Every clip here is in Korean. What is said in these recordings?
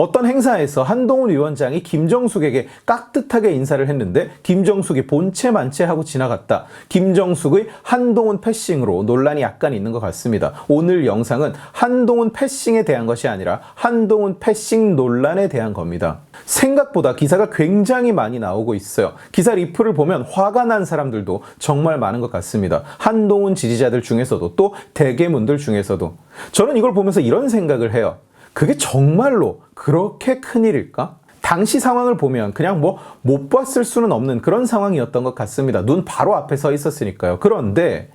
어떤 행사에서 한동훈 위원장이 김정숙에게 깍듯하게 인사를 했는데 김정숙이 본체 만체 하고 지나갔다. 김정숙의 한동훈 패싱으로 논란이 약간 있는 것 같습니다. 오늘 영상은 한동훈 패싱에 대한 것이 아니라 한동훈 패싱 논란에 대한 겁니다. 생각보다 기사가 굉장히 많이 나오고 있어요. 기사 리플을 보면 화가 난 사람들도 정말 많은 것 같습니다. 한동훈 지지자들 중에서도 또 대개문들 중에서도. 저는 이걸 보면서 이런 생각을 해요. 그게 정말로 그렇게 큰일일까? 당시 상황을 보면 그냥 못 봤을 수는 없는 그런 상황이었던 것 같습니다. 눈 바로 앞에 서 있었으니까요. 그런데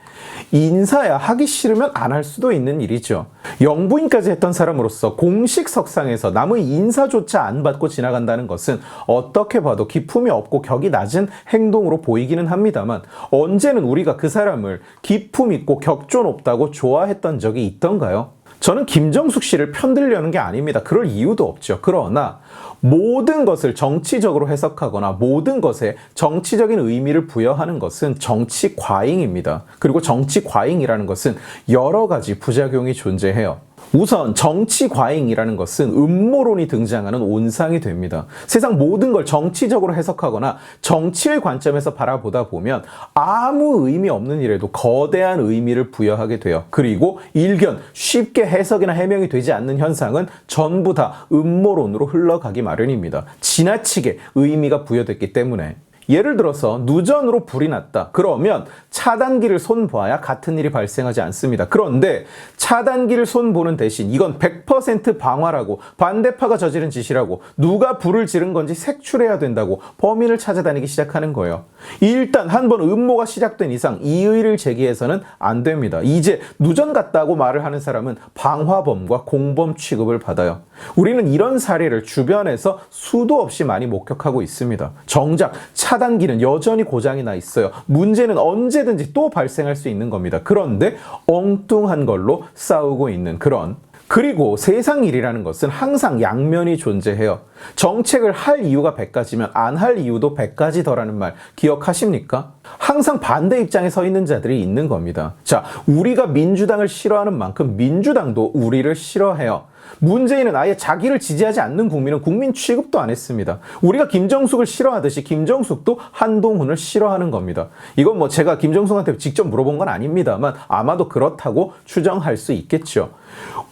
인사야 하기 싫으면 안 할 수도 있는 일이죠. 영부인까지 했던 사람으로서 공식 석상에서 남의 인사조차 안 받고 지나간다는 것은 어떻게 봐도 기품이 없고 격이 낮은 행동으로 보이기는 합니다만 언제는 우리가 그 사람을 기품 있고 격조 높다고 좋아했던 적이 있던가요? 저는 김정숙 씨를 편들려는 게 아닙니다. 그럴 이유도 없죠. 그러나 모든 것을 정치적으로 해석하거나 모든 것에 정치적인 의미를 부여하는 것은 정치 과잉입니다. 그리고 정치 과잉이라는 것은 여러 가지 부작용이 존재해요. 우선 정치 과잉이라는 것은 음모론이 등장하는 온상이 됩니다. 세상 모든 걸 정치적으로 해석하거나 정치의 관점에서 바라보다 보면 아무 의미 없는 일에도 거대한 의미를 부여하게 돼요. 그리고 일견 쉽게 해석이나 해명이 되지 않는 현상은 전부 다 음모론으로 흘러가기 마련입니다. 지나치게 의미가 부여됐기 때문에. 예를 들어서 누전으로 불이 났다. 그러면 차단기를 손봐야 같은 일이 발생하지 않습니다. 그런데 차단기를 손보는 대신 이건 100% 방화라고 반대파가 저지른 짓이라고 누가 불을 지른 건지 색출해야 된다고 범인을 찾아다니기 시작하는 거예요. 일단 한번 음모가 시작된 이상 이의를 제기해서는 안 됩니다. 이제 누전 같다고 말을 하는 사람은 방화범과 공범 취급을 받아요. 우리는 이런 사례를 주변에서 수도 없이 많이 목격하고 있습니다. 정작 차단기는 여전히 고장이 나 있어요. 문제는 언제든지 또 발생할 수 있는 겁니다. 그런데 엉뚱한 걸로 싸우고 있는 그런. 그리고 세상 일이라는 것은 항상 양면이 존재해요. 정책을 할 이유가 100가지면 안 할 이유도 100가지더라는 말 기억하십니까? 항상 반대 입장에 서 있는 자들이 있는 겁니다. 자, 우리가 민주당을 싫어하는 만큼 민주당도 우리를 싫어해요. 문재인은 아예 자기를 지지하지 않는 국민은 국민 취급도 안 했습니다. 우리가 김정숙을 싫어하듯이 김정숙도 한동훈을 싫어하는 겁니다. 이건 제가 김정숙한테 직접 물어본 건 아닙니다만 아마도 그렇다고 추정할 수 있겠죠.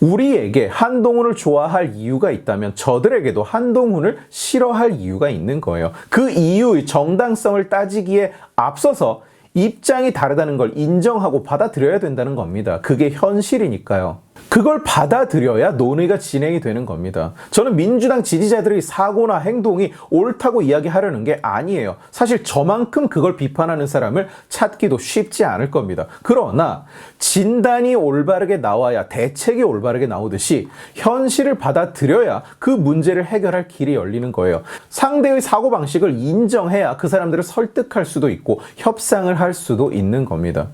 우리에게 한동훈을 좋아할 이유가 있다면 저들에게도 한동훈을 싫어할 이유가 있는 거예요. 그 이유의 정당성을 따지기에 앞서서 입장이 다르다는 걸 인정하고 받아들여야 된다는 겁니다. 그게 현실이니까요. 그걸 받아들여야 논의가 진행이 되는 겁니다. 저는 민주당 지지자들의 사고나 행동이 옳다고 이야기하려는 게 아니에요. 사실 저만큼 그걸 비판하는 사람을 찾기도 쉽지 않을 겁니다. 그러나 진단이 올바르게 나와야 대책이 올바르게 나오듯이 현실을 받아들여야 그 문제를 해결할 길이 열리는 거예요. 상대의 사고방식을 인정해야 그 사람들을 설득할 수도 있고 협상을 할 수도 있는 겁니다.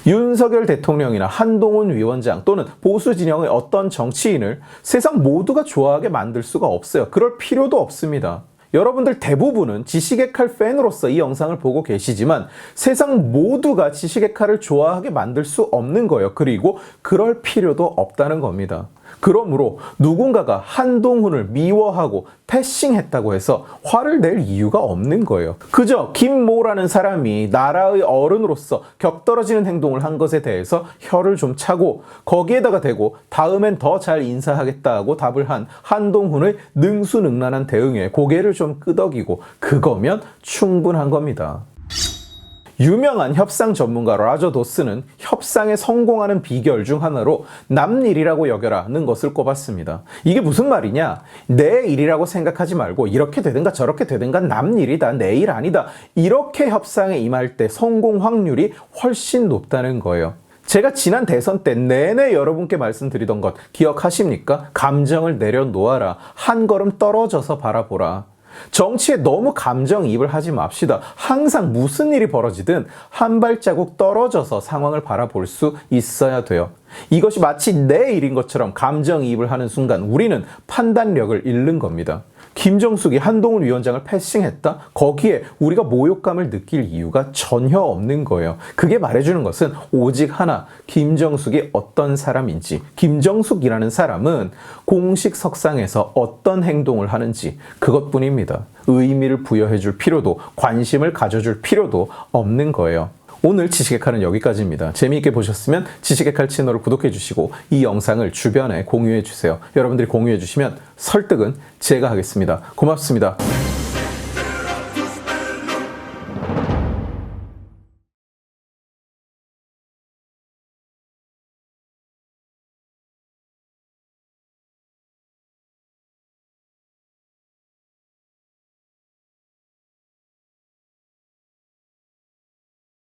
윤석열 대통령이나 한동훈 위원장 또는 보수 진영의 어떤 정치인을 세상 모두가 좋아하게 만들 수가 없어요. 그럴 필요도 없습니다. 여러분들 대부분은 지식의 칼 팬으로서 이 영상을 보고 계시지만 세상 모두가 지식의 칼을 좋아하게 만들 수 없는 거예요. 그리고 그럴 필요도 없다는 겁니다. 그러므로 누군가가 한동훈을 미워하고 패싱했다고 해서 화를 낼 이유가 없는 거예요. 그저 김모라는 사람이 나라의 어른으로서 격떨어지는 행동을 한 것에 대해서 혀를 좀 차고 거기에다가 대고 다음엔 더 잘 인사하겠다고 답을 한 한동훈의 능수능란한 대응에 고개를 좀 끄덕이고 그거면 충분한 겁니다. 유명한 협상 전문가 라저 도스는 협상에 성공하는 비결 중 하나로 남일이라고 여겨라는 것을 꼽았습니다. 이게 무슨 말이냐? 내 일이라고 생각하지 말고 이렇게 되든가 저렇게 되든가 남일이다, 내 일 아니다. 이렇게 협상에 임할 때 성공 확률이 훨씬 높다는 거예요. 제가 지난 대선 때 내내 여러분께 말씀드리던 것 기억하십니까? 감정을 내려놓아라. 한 걸음 떨어져서 바라보라. 정치에 너무 감정이입을 하지 맙시다. 항상 무슨 일이 벌어지든 한 발자국 떨어져서 상황을 바라볼 수 있어야 돼요. 이것이 마치 내 일인 것처럼 감정이입을 하는 순간 우리는 판단력을 잃는 겁니다. 김정숙이 한동훈 위원장을 패싱했다? 거기에 우리가 모욕감을 느낄 이유가 전혀 없는 거예요. 그게 말해주는 것은 오직 하나, 김정숙이 어떤 사람인지, 김정숙이라는 사람은 공식 석상에서 어떤 행동을 하는지 그것뿐입니다. 의미를 부여해줄 필요도, 관심을 가져줄 필요도 없는 거예요. 오늘 지식의 칼은 여기까지입니다. 재미있게 보셨으면 지식의 칼 채널을 구독해 주시고 이 영상을 주변에 공유해 주세요. 여러분들이 공유해 주시면 설득은 제가 하겠습니다. 고맙습니다.